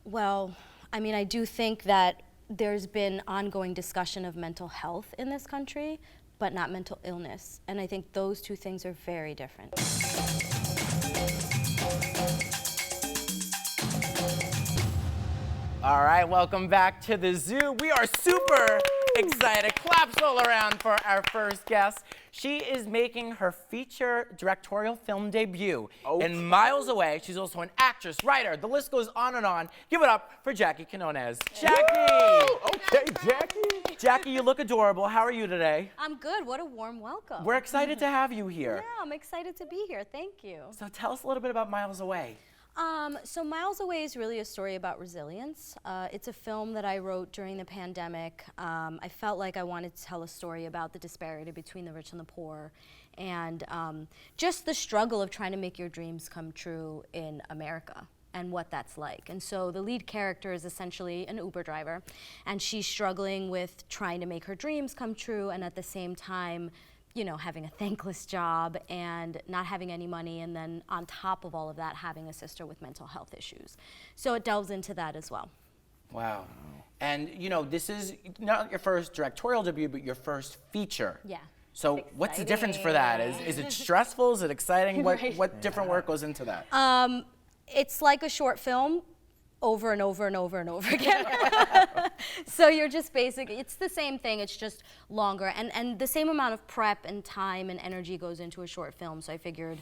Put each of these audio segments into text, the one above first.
Well, I mean, I do think that there's been ongoing discussion of mental health in this country, but not mental illness. And I think those two things are very different. All right, welcome back to the zoo. We are super excited. Claps all around for our first guest. She is making her feature directorial film debut in Miles Away. She's also an actress, writer. The list goes on and on. Give it up for Jackie Quinones. Jackie! Okay, Jackie. Jackie, you look adorable. How are you today? I'm good. What a warm welcome. We're excited to have you here. Yeah, I'm excited to be here. Thank you. So tell us a little bit about Miles Away. So Miles Away is really a story about resilience. It's a film that I wrote during the pandemic. I felt like I wanted to tell a story about the disparity between the rich and the poor, and just the struggle of trying to make your dreams come true in America and what that's like. And so the lead character is essentially an Uber driver, and she's struggling with trying to make her dreams come true and at the same time, you know, having a thankless job and not having any money, and then on top of all of that, having a sister with mental health issues. So it delves into that as well. Wow. And, you know, this is not your first directorial debut, but your first feature. Yeah. So what's the difference for that? Is it stressful? Is it exciting? What different work goes into that? It's like a short film over and over and over and over again. So you're just basically, it's the same thing, it's just longer. And the same amount of prep and time and energy goes into a short film. So I figured,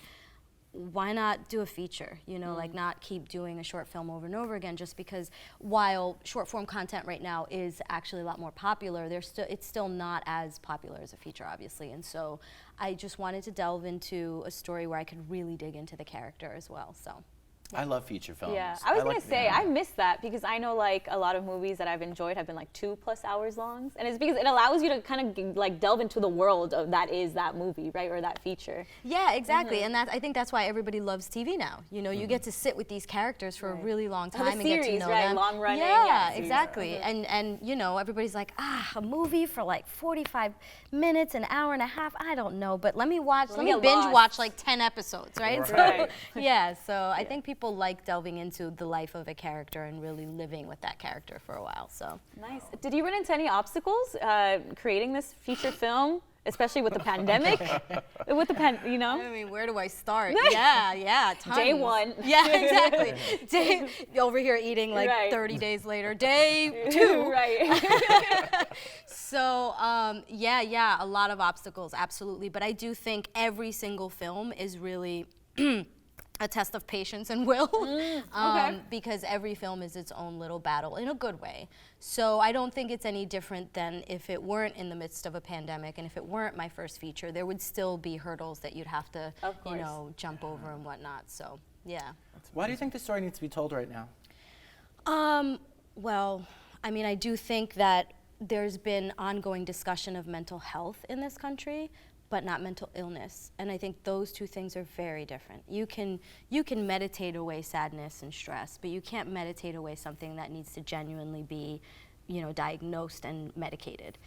why not do a feature? You know, like not keep doing a short film over and over again, just because while short form content right now is actually a lot more popular, it's still not as popular as a feature, obviously. And so I just wanted to delve into a story where I could really dig into the character as well, so. I love feature films. Yeah, I was gonna say, I miss that because I know like a lot of movies that I've enjoyed have been like 2+ hours long, and it's because it allows you to kind of like delve into the world of that movie, right, or that feature. Yeah, exactly, and I think that's why everybody loves TV now. You know, you get to sit with these characters for a really long time and get to know them. Long running. Yeah, exactly, and you know, everybody's like, a movie for like 45 minutes, an hour and a half, I don't know, but let me binge watch like 10 episodes, right? So, yeah, so I think people like delving into the life of a character and really living with that character for a while. So nice. Did you run into any obstacles creating this feature film, especially with the pandemic? You know? I mean, where do I start? Yeah, tons. Day one. Yeah, exactly. Over here eating like 30 days later. Day 2. Right. So yeah, a lot of obstacles, absolutely. But I do think every single film is really a test of patience and will, because every film is its own little battle in a good way. So I don't think it's any different than if it weren't in the midst of a pandemic and if it weren't my first feature, there would still be hurdles that you'd have to, you know, jump over and whatnot. So yeah. Why do you think the story needs to be told right now? Well, I mean, I do think that there's been ongoing discussion of mental health in this country, but not mental illness. And I think those two things are very different. You can meditate away sadness and stress, but you can't meditate away something that needs to genuinely be, you know, diagnosed and medicated.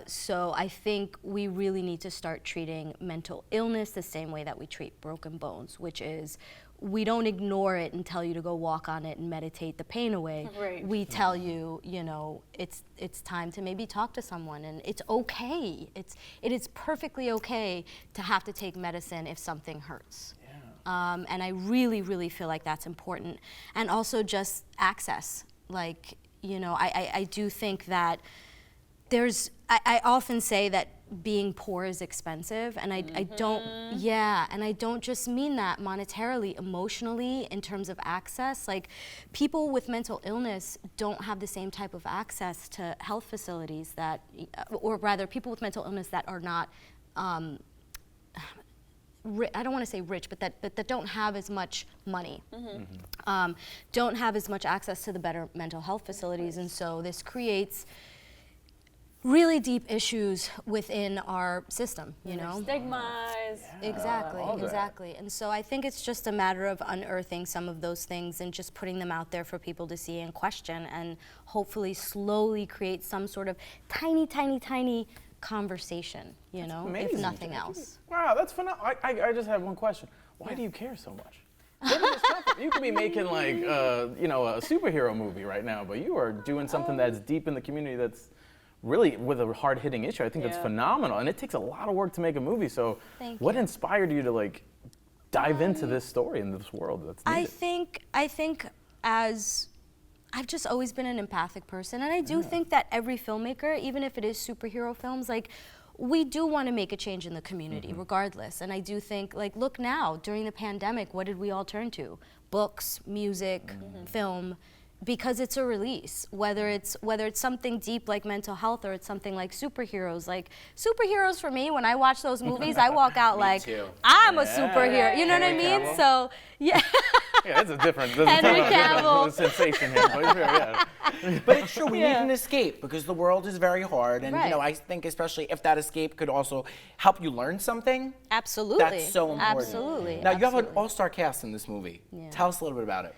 So I think we really need to start treating mental illness the same way that we treat broken bones, which is we don't ignore it and tell you to go walk on it and meditate the pain away. Right. We tell you, you know, it's time to maybe talk to someone, and it's okay. It is perfectly okay to have to take medicine if something hurts. Yeah. And I really, really feel like that's important. And also just access. Like, you know, I do think that I often say that being poor is expensive, and I don't just mean that monetarily, emotionally, in terms of access. Like, people with mental illness don't have the same type of access to health facilities that, or rather, people with mental illness that are not, I don't want to say rich, but that don't have as much money, don't have as much access to the better mental health facilities, and so this creates really deep issues within our system, you know? Stigmas. Exactly. And so I think it's just a matter of unearthing some of those things and just putting them out there for people to see and question, and hopefully slowly create some sort of tiny conversation, you know, if nothing else. Wow, that's phenomenal. I just have one question. Why do you care so much? Where does this come from? You could be making like, you know, a superhero movie right now, but you are doing something that's deep in the community that's really with a hard-hitting issue. I think that's phenomenal, and it takes a lot of work to make a movie. So, what inspired you to like dive into this story and this world that's needed? I think as I've just always been an empathic person, and I do think that every filmmaker, even if it is superhero films, like, we do want to make a change in the community regardless. And I do think, like, look now, during the pandemic, what did we all turn to? Books, music, film, because it's a release. Whether it's something deep like mental health, or it's something like superheroes. Like, superheroes for me, when I watch those movies, I walk out like, I'm a superhero. You know what I mean? Cavill. So, yeah. Yeah, it's a different Henry Cavill. sensation here. But, yeah. But it's true, we need an escape because the world is very hard. And, you know, I think especially if that escape could also help you learn something. Absolutely. That's so important. Absolutely. Now, you have an all-star cast in this movie. Tell us a little bit about it.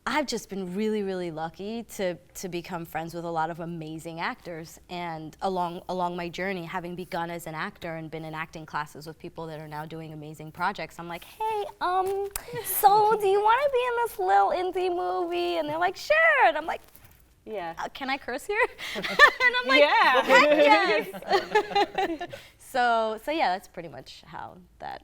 I've just been really, really lucky to become friends with a lot of amazing actors, and along my journey, having begun as an actor and been in acting classes with people that are now doing amazing projects, I'm like, hey, so do you want to be in this little indie movie? And they're like, sure. And I'm like, can I curse here? And I'm like, heck yes. So yeah, that's pretty much how that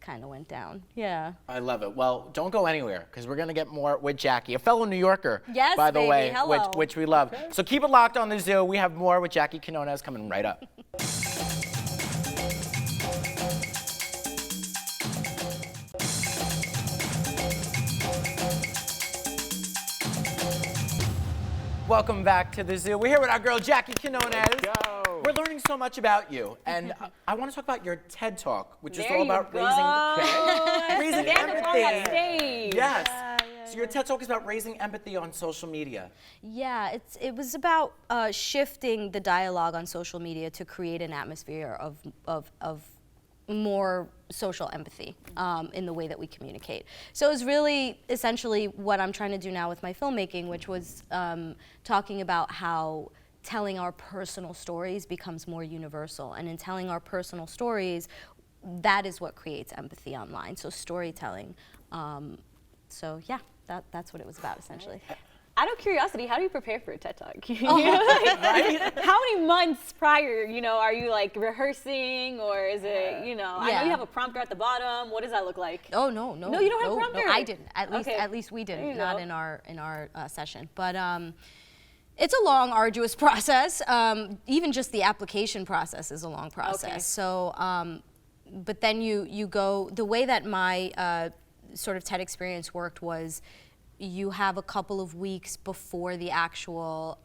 kind of went down. Yeah. I love it. Well, don't go anywhere because we're going to get more with Jackie, a fellow New Yorker, yes, by the baby. way, Hello. which we love. Okay. So keep it locked on the Zoo. We have more with Jackie Quinones coming right up. Welcome back to the Zoo. We're here with our girl, Jackie Quinones. Let's go. We're learning so much about you. And I want to talk about your TED Talk, which is There all you about go. raising Stand up on that empathy. stage. Yes. So your TED Talk is about raising empathy on social media. Yeah, it was about shifting the dialogue on social media to create an atmosphere of more social empathy in the way that we communicate. So it was really essentially what I'm trying to do now with my filmmaking, which was talking about how telling our personal stories becomes more universal. And in telling our personal stories, that is what creates empathy online. So storytelling. So yeah, that's what it was about essentially. Out of curiosity, how do you prepare for a TED Talk? How many months prior, are you like rehearsing, or is it, I know you have a prompter at the bottom. What does that look like? Oh no. No, you don't have a prompter. No, I didn't. At least we didn't. Not in our session. But it's a long, arduous process. Even just the application process is a long process. Okay. So, but then you go. The way that my sort of TED experience worked was, you have a couple of weeks before the actual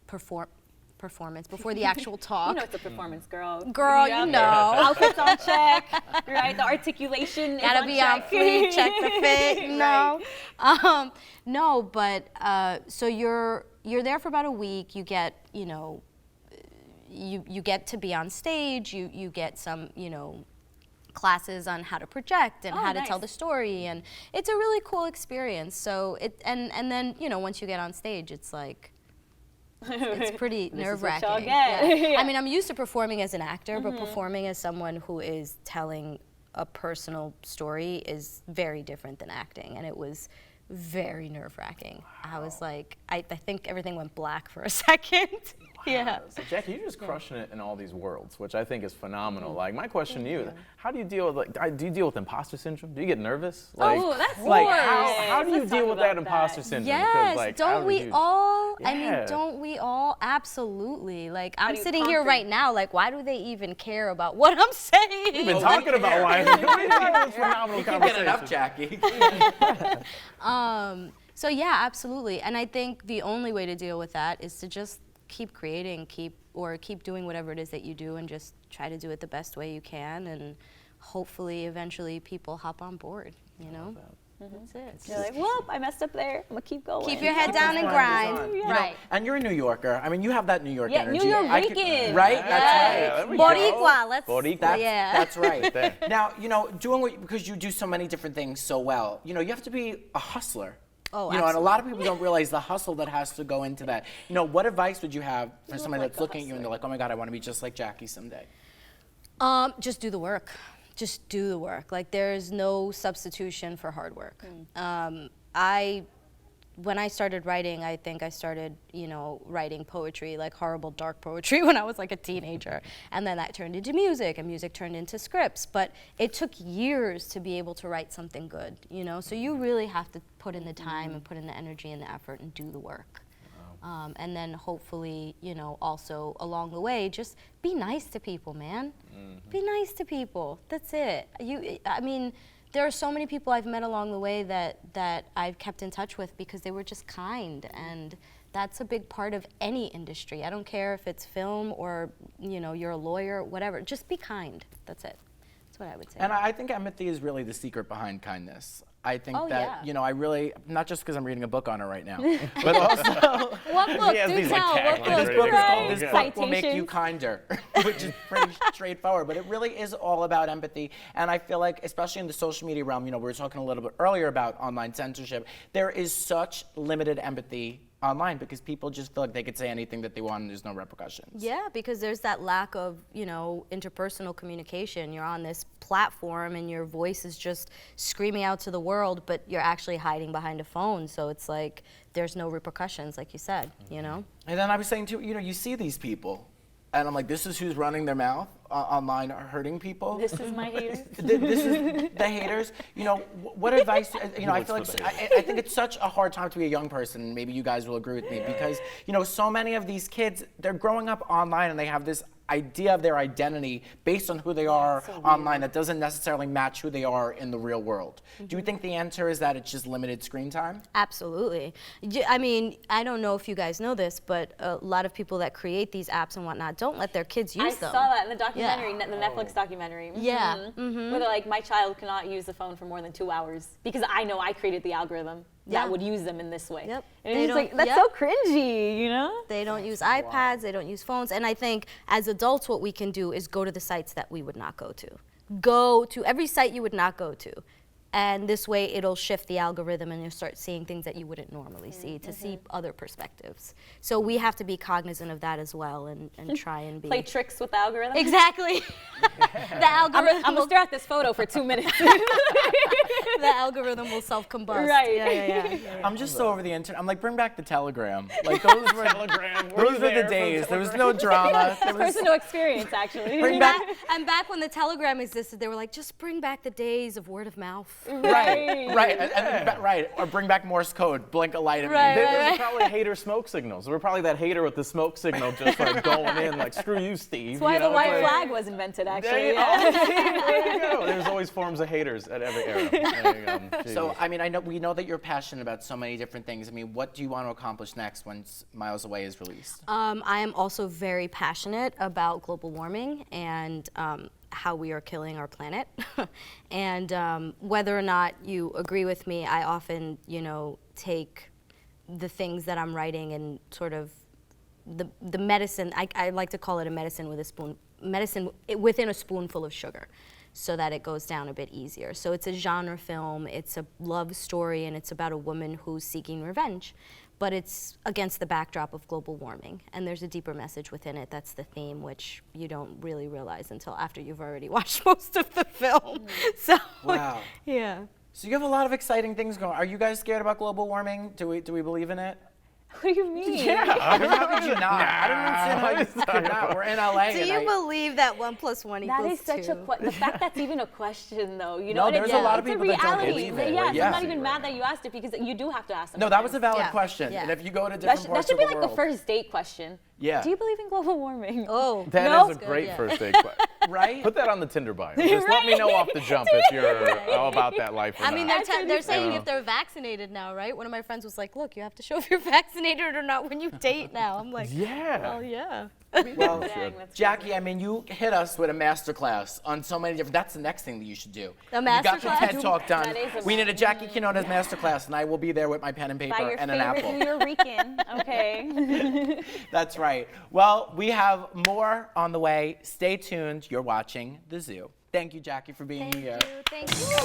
performance, before the actual talk. It's a performance, girl. Girl, you know. Outfits on check, right? The articulation Gotta be on fleek, check the fit, no. Right. No, but so you're there for about a week. You get, you get to be on stage. You get some, classes on how to project and how to tell the story, and it's a really cool experience. So and then once you get on stage, it's like it's pretty nerve-wracking. Yeah. I mean, I'm used to performing as an actor, but performing as someone who is telling a personal story is very different than acting, and it was very nerve-wracking. Wow. I was like, I think everything went black for a second. Wow. Yeah. So Jackie, you're just crushing it in all these worlds, which I think is phenomenal. Like, my question to you, how do you deal with, do you deal with imposter syndrome? Do you get nervous? Like, that's like how do you deal with that imposter syndrome? Yes, like, don't we all? Yeah. I mean, don't we all? Absolutely. Like, I'm sitting here right now, like, why do they even care about what I'm saying? We've been talking about why. We've had this phenomenal conversation. Get it up, Jackie. So yeah, absolutely. And I think the only way to deal with that is to just keep creating, keep doing whatever it is that you do, and just try to do it the best way you can, and hopefully eventually people hop on board, That's it. You're like, well, I messed up there. I'm gonna keep going. Keep your head down and grind. Right. And you're a New Yorker. I mean, you have that New York energy. New York Rican. Right? That's right. Boricua. That's right. Now, because you do so many different things so well, you have to be a hustler. Oh, and a lot of people don't realize the hustle that has to go into that. What advice would you have for somebody that's looking at you and they're like, oh my God, I want to be just like Jackie someday? Just do the work. just do the work. Like, there's no substitution for hard work. When I started writing, I think I started, writing poetry, like horrible dark poetry when I was like a teenager. And then that turned into music, and music turned into scripts. But it took years to be able to write something good, So you really have to put in the time and put in the energy and the effort and do the work. And then hopefully, also along the way, just be nice to people, man. Be nice to people. That's it. There are so many people I've met along the way that I've kept in touch with because they were just kind, and that's a big part of any industry. I don't care if it's film or you're a lawyer, whatever. Just be kind. That's it. That's what I would say. And I think empathy is really the secret behind kindness. I think that, I really, not just because I'm reading a book on it right now, but also. What book? Has Do these, like, tell. What taglines book? ready to go. This book will make you kinder, which is pretty straightforward. But it really is all about empathy. And I feel like, especially in the social media realm, we were talking a little bit earlier about online censorship. There is such limited empathy online because people just feel like they could say anything that they want and there's no repercussions. Yeah, because there's that lack of, interpersonal communication. You're on this platform and your voice is just screaming out to the world, but you're actually hiding behind a phone. So it's like there's no repercussions, like you said, And then I was saying too, you see these people, and I'm like, this is who's running their mouth online, are hurting people. This is my haters. This is the haters. What advice? I feel like I think it's such a hard time to be a young person. Maybe you guys will agree with me because so many of these kids, they're growing up online and they have this idea of their identity based on who they are online that doesn't necessarily match who they are in the real world. Do you think the answer is that it's just limited screen time? Absolutely. I don't know if you guys know this, but a lot of people that create these apps and whatnot don't let their kids use them. I saw that in the documentary, the Netflix documentary. Yeah. Where they're like, my child cannot use the phone for more than 2 hours because I know I created the algorithm that would use them in this way. Yep. And it's like, that's so cringy, They don't use iPads, they don't use phones, and I think as adults what we can do is go to the sites that we would not go to. Go to every site you would not go to. And this way it'll shift the algorithm and you'll start seeing things that you wouldn't normally see, to see other perspectives. So we have to be cognizant of that as well and try and be. Play tricks with the algorithm? Exactly. The algorithm I'm gonna stare at this photo for 2 minutes. the algorithm will self-combust. Right. Yeah. I'm just so over the internet. I'm like, bring back the telegram. Like those were the days. There was no drama. There was Personal experience, actually. And back when the telegram existed, they were like, just bring back the days of word of mouth. Right. Or bring back Morse code. Blink a light at me. There was probably hater smoke signals. We're probably that hater with the smoke signal just like going in like, screw you, Steve. That's why the white flag was invented, actually. There you go. There's always forms of haters at every era. There you go. So, we know that you're passionate about so many different things. What do you want to accomplish next once Miles Away is released? I am also very passionate about global warming and how we are killing our planet. And whether or not you agree with me, I often, take the things that I'm writing and sort of the medicine, I like to call it a medicine within a spoonful of sugar, so that it goes down a bit easier. So it's a genre film, it's a love story, and it's about a woman who's seeking revenge. But it's against the backdrop of global warming, and there's a deeper message within it. That's the theme, which you don't really realize until after you've already watched most of the film. So, wow. Yeah. So you have a lot of exciting things going. Are you guys scared about global warming? Do we believe in it? What do you mean? Yeah. How could you not? I don't understand how you could not. We're in LA. Do you believe that 1 + 1 = 2? That is such a the fact that's even a question, though. No, there's a lot of people that don't reality. believe it. Yes, Yeah. I'm not even mad that you asked it because you do have to ask them. No, that was a valid Yeah. question. Yeah. And if you go to That different parts should of be the like world, the first date question. Yeah. Do you believe in global warming? Oh, That No? is a great Yeah. first date question. right? Put that on the Tinder bio. Just let me know off the jump if you're all about that life or I mean, not. they're saying if they're vaccinated now, right? One of my friends was like, look, you have to show if you're vaccinated or not when you date now. I'm like, Yeah. oh, yeah. Well, Dang, that's Jackie, I mean, you hit us with a masterclass on so many different. That's the next thing that you should do. A You got your masterclass? TED Talk done. That is We need a Jackie Quinones masterclass, and I will be there with my pen and By paper your and an favorite apple. New Yorker, okay? That's right. Well, we have more on the way. Stay tuned. You're watching The Zoo. Thank you, Jackie, for being here. Thank you.